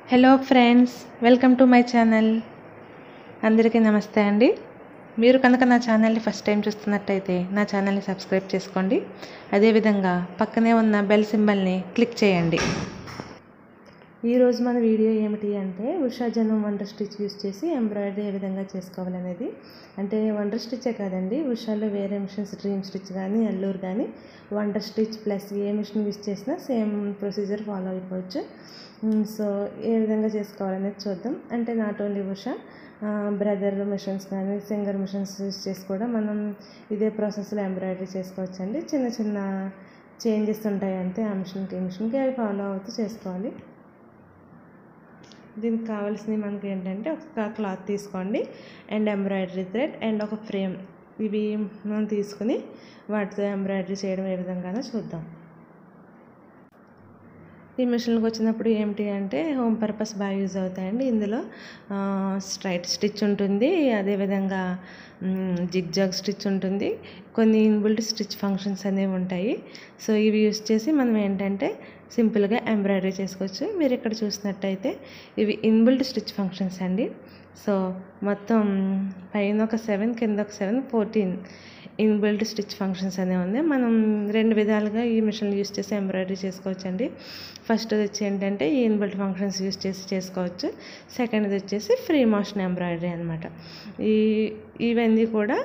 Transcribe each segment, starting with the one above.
Hello friends, welcome to my channel. అందరికీ నమస్తే అండి. మీరు కనుక నా ఛానల్ని ఫస్ట్ టైం చూస్తున్నట్టయితే నా ఛానల్ని సబ్స్క్రైబ్ చేసుకోండి. అదేవిధంగా పక్కనే ఉన్న బెల్ సింబల్ని క్లిక్ చేయండి. ఈరోజు మన వీడియో ఏమిటి అంటే ఉషా జనం వండర్ స్టిచ్ యూస్ చేసి ఎంబ్రాయిడరీ ఏ విధంగా చేసుకోవాలనేది. అంటే వండర్ స్టిచ్చే కాదండి, ఉషాలో వేరే మిషన్స్ డ్రీమ్ స్టిచ్ కానీ అల్లూరు కానీ వండర్ స్టిచ్ ప్లస్ ఏ మిషన్ యూస్ చేసినా సేమ్ ప్రొసీజర్ ఫాలో అయిపోవచ్చు. సో ఏ విధంగా చేసుకోవాలనేది చూద్దాం. అంటే not only Usha, brother machines కానీ సింగర్ మిషన్స్ యూస్ చేసి కూడా మనం ఇదే ప్రాసెస్లో ఎంబ్రాయిడరీ చేసుకోవచ్చు అండి. చిన్న చిన్న చేంజెస్ ఉంటాయి అంతే, ఆ మిషన్కి ఈ మిషన్కి అవి ఫాలో అవుతూ చేసుకోవాలి. దీనికి కావాల్సినవి మనకి ఏంటంటే ఒక క్లాత్ తీసుకోండి అండ్ ఎంబ్రాయిడరీ థ్రెడ్ అండ్ ఒక ఫ్రేమ్. ఇవి మనం తీసుకుని వాటితో ఎంబ్రాయిడరీ చేయడం ఏ విధంగానో చూద్దాం. ఈ మిషన్కి వచ్చినప్పుడు ఏమిటి అంటే హోమ్ పర్పస్ బాగా యూజ్ అవుతాయండి. ఇందులో స్ట్రైట్ స్టిచ్ ఉంటుంది, అదేవిధంగా జిగ్జాగ్ స్టిచ్ ఉంటుంది, కొన్ని ఇన్బిల్ట్ స్టిచ్ ఫంక్షన్స్ అనేవి ఉంటాయి. సో ఇవి యూజ్ చేసి మనం ఏంటంటే సింపుల్గా ఎంబ్రాయిడరీ చేసుకోవచ్చు. మీరు ఇక్కడ చూసినట్టయితే ఇవి ఇన్బిల్ట్ స్టిచ్ ఫంక్షన్స్ అండి. సో మొత్తం పైన ఒక 7 కింద ఒక 7 14 ఇన్బిల్ట్ స్టిచ్ ఫంక్షన్స్ అనేవి ఉంది. మనం రెండు విధాలుగా ఈ మిషన్ యూస్ చేసి ఎంబ్రాయిడరీ చేసుకోవచ్చు అండి. ఫస్ట్ వచ్చి ఏంటంటే ఈ ఇన్బిల్ట్ ఫంక్షన్స్ యూస్ చేసి చేసుకోవచ్చు. సెకండ్ది వచ్చేసి ఫ్రీ మోషన్ ఎంబ్రాయిడరీ అనమాట. ఇవన్నీ కూడా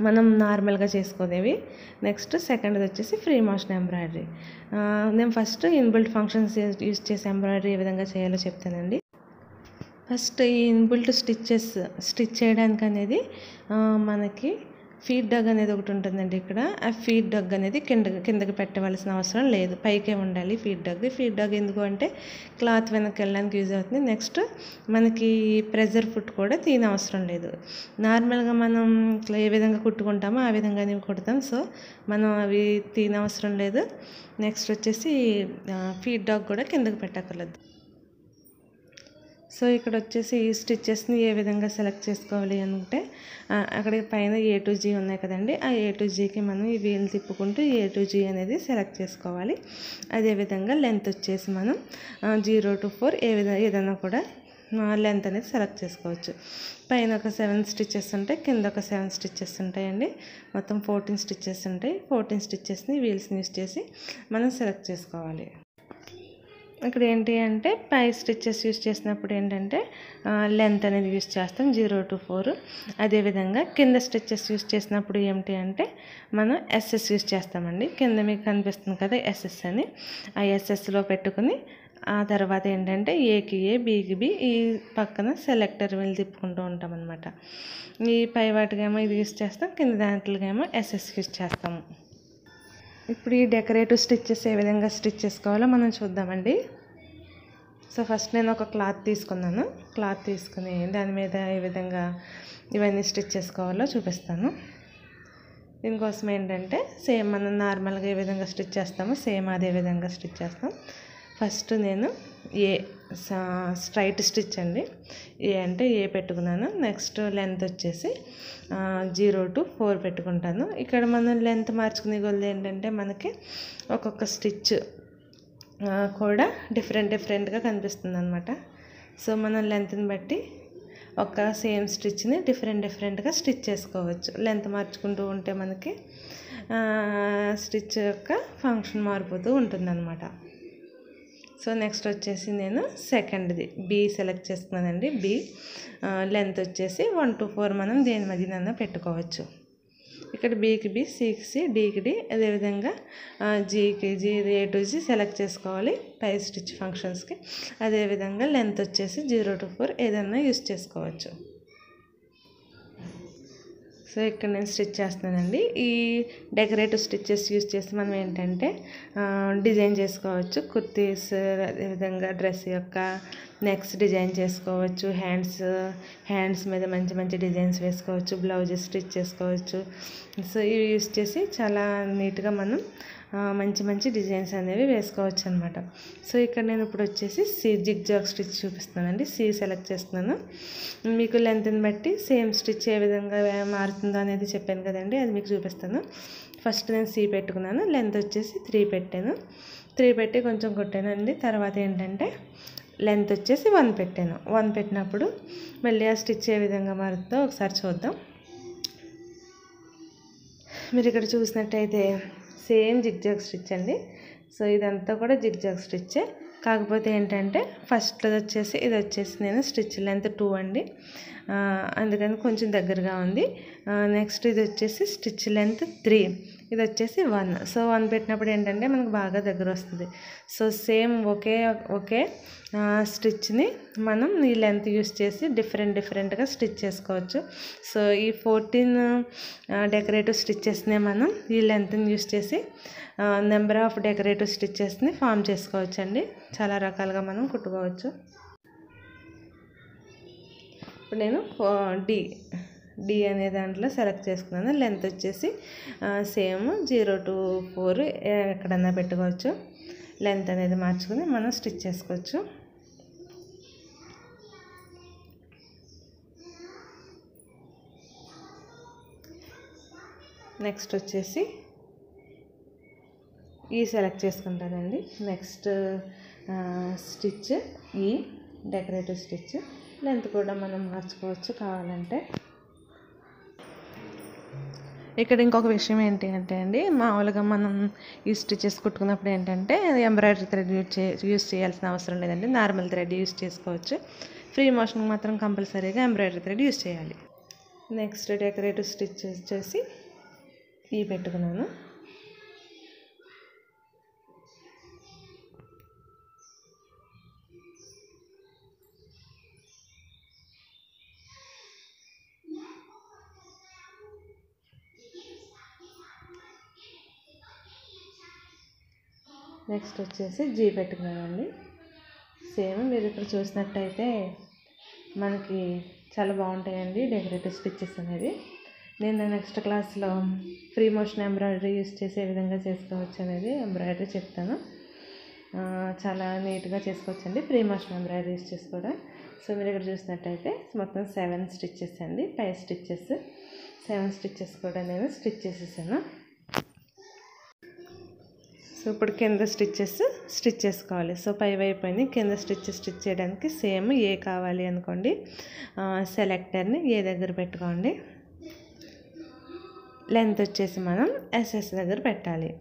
మనం నార్మల్గా చేసుకునేవి. నెక్స్ట్ సెకండ్ది వచ్చేసి ఫ్రీ మోషన్ ఎంబ్రాయిడరీ. నేను ఫస్ట్ ఇన్బిల్ట్ ఫంక్షన్స్ యూస్ చేసి ఎంబ్రాయిడరీ ఏ విధంగా చేయాలో చెప్తానండి. ఫస్ట్ ఈ ఇన్బిల్ట్ స్టిచ్ చేయడానికి అనేది మనకి ఫీడ్ డగ్ అనేది ఒకటి ఉంటుందండి. ఇక్కడ ఆ ఫీడ్ డగ్ అనేది కిందకి పెట్టవలసిన అవసరం లేదు, పైకే ఉండాలి ఫీడ్ డగ్ ఎందుకు అంటే క్లాత్ వెనక్కి వెళ్ళడానికి యూజ్ అవుతుంది. నెక్స్ట్ మనకి ప్రెజర్ ఫుట్ కూడా తీన అవసరం లేదు. నార్మల్గా మనం ఏ విధంగా కుట్టుకుంటామో ఆ విధంగానే కుడతాం. సో మనం అవి తీన అవసరం లేదు. నెక్స్ట్ వచ్చేసి ఫీడ్ డగ్ కూడా కిందకి పెట్టక్కర్లేదు. సో ఇక్కడ వచ్చేసి ఈ స్టిచ్చెస్ని ఏ విధంగా సెలెక్ట్ చేసుకోవాలి అంటే అక్కడ పైన A to G ఉన్నాయి కదండి, ఆ A to Gకి మనం ఈ వీల్ తిప్పుకుంటూ A to G అనేది సెలెక్ట్ చేసుకోవాలి. అదేవిధంగా లెంత్ వచ్చేసి మనం 0 to 4 ఏదైనా కూడా లెంత్ అనేది సెలెక్ట్ చేసుకోవచ్చు. పైన ఒక 7 స్టిచ్చెస్ ఉంటాయి, కింద ఒక 7 స్టిచ్చెస్ ఉంటాయండి. మొత్తం 14 స్టిచ్చెస్ ఉంటాయి. 14 స్టిచ్చెస్ని వీల్స్ని యూస్ చేసి మనం సెలెక్ట్ చేసుకోవాలి. ఇక్కడ ఏంటి అంటే పై స్టిచ్చెస్ యూస్ చేసినప్పుడు ఏంటంటే లెంత్ అనేది యూస్ చేస్తాం 0 to 4. అదేవిధంగా కింద స్టిచ్చెస్ యూస్ చేసినప్పుడు ఏమిటి అంటే మనం SS యూస్ చేస్తామండి. కింద మీకు కనిపిస్తుంది కదా SS అని, ఆ SSలో పెట్టుకుని ఆ తర్వాత ఏంటంటే Aకి A, Bకి B, ఈ పక్కన సెలెక్టర్ వీల్ తిప్పుకుంటూ ఉంటాం అనమాట. ఈ పై వాటికేమో ఇది యూస్ చేస్తాం, కింద దాంట్లోకేమో SS యూస్ చేస్తాము. ఇప్పుడు ఈ డెకరేటివ్ స్టిచ్చెస్ ఏ విధంగా స్టిచ్ చేసుకోవాలో మనం చూద్దామండి. సో ఫస్ట్ నేను ఒక క్లాత్ తీసుకున్నాను. క్లాత్ తీసుకుని దాని మీద ఏ విధంగా ఇవన్నీ స్టిచ్ చేసుకోవాలో చూపిస్తాను. దీనికోసం ఏంటంటే సేమ్ మనం నార్మల్గా ఏ విధంగా స్టిచ్ చేస్తామో సేమ్ అదే విధంగా స్టిచ్ చేస్తాం. ఫస్ట్ నేను స్ట్రైట్ స్టిచ్ అండి, ఏ అంటే ఏ పెట్టుకున్నాను. నెక్స్ట్ లెంత్ వచ్చేసి 0 to 4 పెట్టుకుంటాను. ఇక్కడ మనం లెంత్ మార్చుకునే కొద్ది ఏంటంటే మనకి ఒక్కొక్క స్టిచ్ కూడా డిఫరెంట్గా కనిపిస్తుంది అనమాట. సో మనం లెంత్ని బట్టి ఒక సేమ్ స్టిచ్ని డిఫరెంట్గా స్టిచ్ చేసుకోవచ్చు. లెంత్ మార్చుకుంటూ ఉంటే మనకి స్టిచ్ యొక్క ఫంక్షన్ మారిపోతూ ఉంటుందన్నమాట. సో నెక్స్ట్ వచ్చేసి నేను సెకండ్ది B సెలెక్ట్ చేసుకున్నానండి. B లెంత్ వచ్చేసి 1 to 4 మనం దేని మధ్యన పెట్టుకోవచ్చు. ఇక్కడ Bకి B, Cకి C, Dకి D, అదేవిధంగా Gకి G, A to G select చేసుకోవాలి పై స్టిచ్ ఫంక్షన్స్కి. అదేవిధంగా లెంత్ వచ్చేసి 0 to 4 ఏదైనా యూస్ చేసుకోవచ్చు. సో ఇక్కడ నేను స్టిచ్ చేస్తున్నానండి. ఈ డెకరేటివ్ స్టిచ్చెస్ యూస్ చేసి మనం ఏంటంటే డిజైన్ చేసుకోవచ్చు. కుర్తీస్, అదేవిధంగా డ్రెస్ యొక్క నెక్స్ డిజైన్ చేసుకోవచ్చు. హ్యాండ్స్ మీద మంచి డిజైన్స్ వేసుకోవచ్చు. బ్లౌజెస్ స్టిచ్ చేసుకోవచ్చు. సో ఇవి యూస్ చేసి చాలా నీట్గా మనం మంచి డిజైన్స్ అనేవి వేసుకోవచ్చు అనమాట. సో ఇక్కడ నేను ఇప్పుడు వచ్చేసి జిగ్జాగ్ స్టిచ్ చూపిస్తున్నానండి. C సెలెక్ట్ చేస్తున్నాను. మీకు లెంత్ని బట్టి సేమ్ స్టిచ్ ఏ విధంగా మారుతుందో అనేది చెప్పాను కదండి, అది మీకు చూపిస్తాను. ఫస్ట్ నేను C పెట్టుకున్నాను, లెంత్ వచ్చేసి 3 పెట్టాను. 3 పెట్టి కొంచెం కొట్టానండి. తర్వాత ఏంటంటే లెంత్ వచ్చేసి 1 పెట్టాను. 1 పెట్టినప్పుడు మళ్ళీ ఆ స్టిచ్ ఏ విధంగా మారుతుందో ఒకసారి చూద్దాం. మీరు ఇక్కడ చూసినట్టయితే సేమ్ జిగ్జాగ్ స్టిచ్ అండి. సో ఇదంతా కూడా జిగ్జాగ్ స్టిచ్చే. కాకపోతే ఏంటంటే ఫస్ట్లో వచ్చేసి ఇది వచ్చేసి నేను స్టిచ్ లెంత్ 2 అండి, అందుకని కొంచెం దగ్గరగా ఉంది. నెక్స్ట్ ఇది వచ్చేసి స్టిచ్ లెంత్ 3, ఇది వచ్చేసి 1. సో 1 పెట్టినప్పుడు ఏంటంటే మనకు బాగా దగ్గర వస్తుంది. సో సేమ్ ఒకే స్టిచ్ని మనం ఈ లెంత్ యూస్ చేసి డిఫరెంట్గా స్టిచ్ చేసుకోవచ్చు. సో ఈ 14 డెకరేటివ్ స్టిచ్చెస్ని మనం ఈ లెంత్ని యూస్ చేసి నెంబర్ ఆఫ్ డెకరేటివ్ స్టిచ్చెస్ని ఫామ్ చేసుకోవచ్చు అండి. చాలా రకాలుగా మనం కుట్టుకోవచ్చు. ఇప్పుడు నేను డి అనే దాంట్లో సెలెక్ట్ చేసుకున్నాను. లెంత్ వచ్చేసి సేమ్ 0 to 4 ఎక్కడన్నా పెట్టుకోవచ్చు. లెంత్ అనేది మార్చుకుని మనం స్టిచ్ చేసుకోవచ్చు. నెక్స్ట్ వచ్చేసి ఈ సెలెక్ట్ చేసుకుంటానండి. నెక్స్ట్ స్టిచ్ ఈ డెకరేటివ్ స్టిచ్ లెంత్ కూడా మనం మార్చుకోవచ్చు కావాలంటే. ఇక్కడ ఇంకొక విషయం ఏంటి అంటే అండి, మామూలుగా మనం ఈ స్టిచెస్ కుట్టుకున్నప్పుడు ఏంటంటే ఎంబ్రాయిడరీ థ్రెడ్ యూజ్ చేయాల్సిన అవసరం లేదండి. నార్మల్ థ్రెడ్ యూజ్ చేసుకోవచ్చు. ఫ్రీ మోషన్కి మాత్రం కంపల్సరీగా ఎంబ్రాయిడరీ థ్రెడ్ యూజ్ చేయాలి. నెక్స్ట్ డెకరేటివ్ స్టిచ్ వచ్చేసి ఈ పెట్టుకున్నాను. నెక్స్ట్ వచ్చేసి జీ పెట్టుకున్నానండి. సేమ్ మీరు ఇక్కడ చూసినట్టయితే మనకి చాలా బాగుంటాయండి డెకరేటివ్ స్టిచ్చెస్ అనేది. నేను నెక్స్ట్ క్లాస్లో ఫ్రీ మోషన్ ఎంబ్రాయిడరీ యూస్ చేసే విధంగా చేసుకోవచ్చు అనేది ఎంబ్రాయిడరీ చెప్తాను. చాలా నీట్గా చేసుకోవచ్చు అండి ఫ్రీ మోషన్ ఎంబ్రాయిడరీ యూస్ చేసి కూడా. సో మీరు ఇక్కడ చూసినట్టయితే మొత్తం 7 స్టిచ్చెస్ అండి, 5 స్టిచ్చెస్ 7 స్టిచ్చెస్ కూడా నేను స్టిచ్ చేసేసాను. సో ఇప్పుడు కింద స్టిచ్చెస్ స్టిచ్ చేసుకోవాలి. సో పై వైపుని కింద స్టిచ్ చేయడానికి సేమ్ ఏ కావాలి అనుకోండి, సెలెక్టర్ని ఏ దగ్గర పెట్టుకోండి. లెంత్ వచ్చేసి మనం ఎస్ఎస్ దగ్గర పెట్టాలి.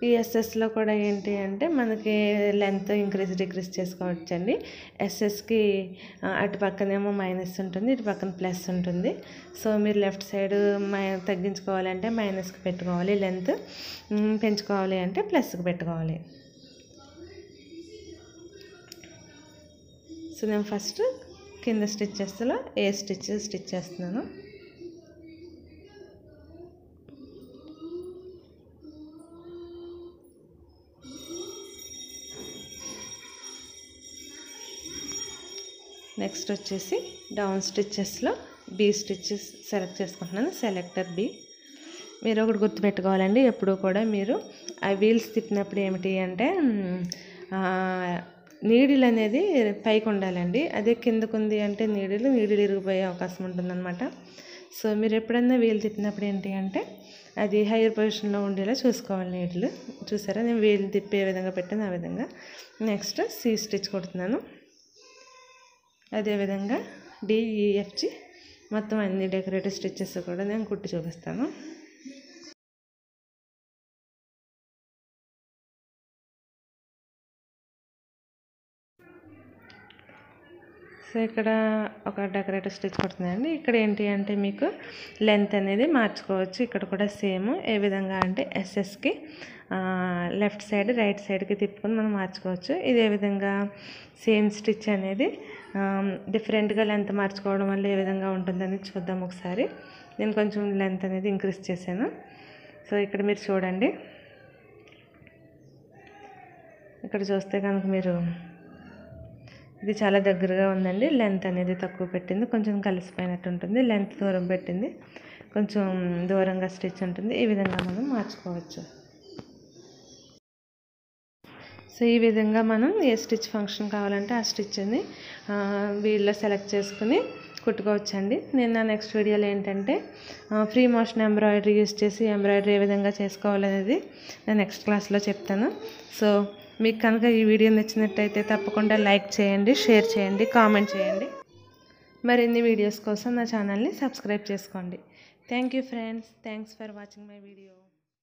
ఈ ఎస్ఎస్లో కూడా ఏంటి అంటే మనకి లెంత్ డిక్రీజ్ చేసుకోవచ్చు అండి. ఎస్ఎస్కి అటు పక్కనేమో మైనస్ ఉంటుంది, ఇటు పక్కన ప్లస్ ఉంటుంది. సో మీరు లెఫ్ట్ సైడ్ తగ్గించుకోవాలంటే మైనస్కి పెట్టుకోవాలి లెంత్, పెంచుకోవాలి అంటే ప్లస్కి పెట్టుకోవాలి. సో నేను ఫస్ట్ కింద స్టిచ్చెస్లో ఏ స్టిచ్ చేస్తున్నాను. నెక్స్ట్ వచ్చేసి డౌన్ స్టిచ్చెస్లో బీ స్టిచ్చెస్ సెలెక్ట్ చేసుకుంటున్నాను. Selector B. మీరు ఒకటి గుర్తుపెట్టుకోవాలండి, ఎప్పుడు కూడా మీరు ఆ వీల్స్ తిప్పినప్పుడు ఏమిటి అంటే నీడిల్ అనేది పైకి ఉండాలండి. అదే కిందకు ఉంది అంటే నీడిల్ ఇరిగిపోయే అవకాశం ఉంటుందన్నమాట. సో మీరు ఎప్పుడన్నా వీల్ తిప్పినప్పుడు ఏంటి అంటే అది హైయర్ పొజిషన్లో ఉండేలా చూసుకోవాలి. నీడిల్ చూసారా, నేను వీల్ తిప్పే విధంగా పెట్టాను ఆ విధంగా. నెక్స్ట్ సి స్టిచ్ కొడుతున్నాను. అదేవిధంగా డిఈఎఫ్జి మొత్తం అన్ని డెకరేటివ్ స్టిచ్చెస్ కూడా నేను కుట్టి చూపిస్తాను. సో ఇక్కడ ఒక డెకరేటివ్ స్టిచ్ కొడుతుందండి. ఇక్కడ ఏంటి అంటే మీకు లెంత్ అనేది మార్చుకోవచ్చు. ఇక్కడ కూడా సేమ్ ఏ విధంగా అంటే ఎస్ఎస్కి లెఫ్ట్ సైడ్ రైట్ సైడ్కి తిప్పుకొని మనం మార్చుకోవచ్చు. ఇదే విధంగా సేమ్ స్టిచ్ అనేది డిఫరెంట్గా లెంత్ మార్చుకోవడం వల్ల ఏ విధంగా ఉంటుందని చూద్దాం ఒకసారి. నేను కొంచెం లెంత్ అనేది ఇంక్రీజ్ చేశాను. సో ఇక్కడ మీరు చూడండి, ఇక్కడ చూస్తే కనుక మీరు ఇది చాలా దగ్గరగా ఉందండి. లెంత్ అనేది తక్కువ పెట్టింది, కొంచెం కలిసిపోయినట్టు ఉంటుంది. లెంత్ దూరం పెట్టింది, కొంచెం దూరంగా స్టిచ్ ఉంటుంది. ఈ విధంగా మనం మార్చుకోవచ్చు. సో ఈ విధంగా మనం ఏ స్టిచ్ ఫంక్షన్ కావాలంటే ఆ స్టిచ్ని వీళ్ళలో సెలెక్ట్ చేసుకుని కుట్టుకోవచ్చండి. నేను నా నెక్స్ట్ వీడియోలో ఏంటంటే ఫ్రీ మోషన్ ఎంబ్రాయిడరీ యూస్ చేసి ఎంబ్రాయిడరీ ఏ విధంగా చేసుకోవాలనేది నేను నెక్స్ట్ క్లాస్లో చెప్తాను. సో మీకు కనుక ఈ వీడియో నచ్చినట్టయితే తప్పకుండా లైక్ చేయండి, షేర్ చేయండి, కామెంట్ చేయండి. మరిన్ని వీడియోస్ కోసం నా ఛానల్ని సబ్స్క్రైబ్ చేసుకోండి. Thank you friends. Thanks for watching my video.